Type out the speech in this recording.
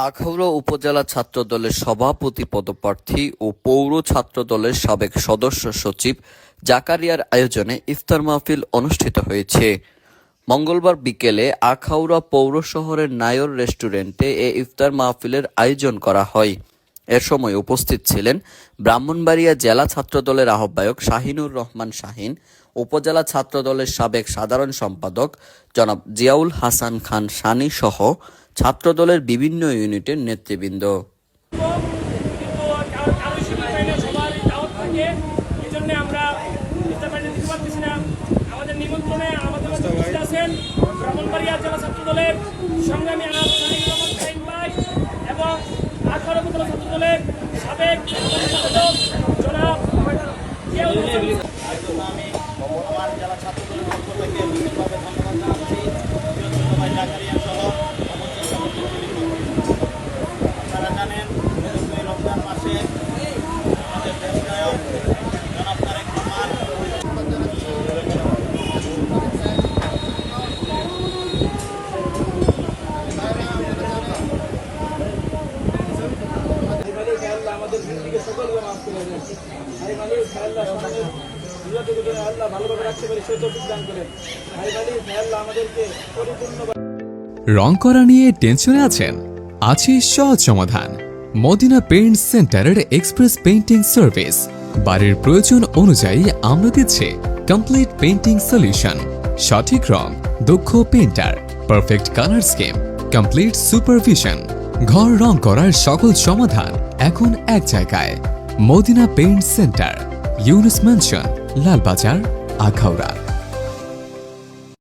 আখাউড়া উপজেলা ছাত্রদলের সভাপতি পদপ্রার্থী ও পৌর ছাত্রদলের সাবেক সদস্য সচিব জাকারিয়ার আয়োজনে ইফতার মাহফিল অনুষ্ঠিত হয়েছে। মঙ্গলবার বিকেলে আখাউড়া পৌর শহরের নায়র রেস্টুরেন্টে এ ইফতার মাহফিলের আয়োজন করা হয়। এ সময় উপস্থিত ছিলেন ব্রাহ্মণবাড়িয়া জেলা ছাত্রদলের আহ্বায়ক শাহিনুর রহমান শাহিন, উপজেলা ছাত্রদলের সাবেক সাধারণ সম্পাদক জনাব জিয়াউল হাসান খান সানি সহ ছাত্রদলের বিভিন্ন ইউনিটের নেতৃবৃন্দ। আমাদের নিমন্ত্রণে আমাদের মধ্যে উপস্থিত আছেন ব্রাহ্মণবাড়িয়া জেলা ছাত্রদলের সংগ্রামী ভাই এবং আখাউড়া উপজেলা ছাত্রদলের সাবেক সম্পাদক জনাব জিয়াউল হাসান। আমি আমার জেলা ছাত্রদলের পক্ষ থেকে বিশেষভাবে ধন্যবাদ জানাচ্ছি ভাই জাকারিয়া সহ আপনারা জানেন রমজান মাসে আমাদের দেশ নায়ক জনাব তারেক রহমান আমাদের জিন্দিকে সকলকে মাফ করে দেন। ভাই মালিক আল্লাহ সমাজের আল্লাহ ভালোভাবে রাখতে পারি সে তৌফিক দান করেন। ভাই মালিক আল্লাহ আমাদেরকে পরিপূর্ণ রং করা নিয়ে টেনশনে আছেন? আছে সহজ সমাধান। মদিনা পেইন্ট সেন্টারের এক্সপ্রেস পেইন্টিং সার্ভিস। বাড়ির প্রয়োজন অনুযায়ী আমরা দিচ্ছি কমপ্লিট পেইন্টিং সলিউশন। সঠিক রং, দক্ষ painter, perfect colour scheme, complete supervision. ঘর রং করার সকল সমাধান এখন এক জায়গায়। Madina paint centre, Yunus mansion, Lalbazar, Akhaura.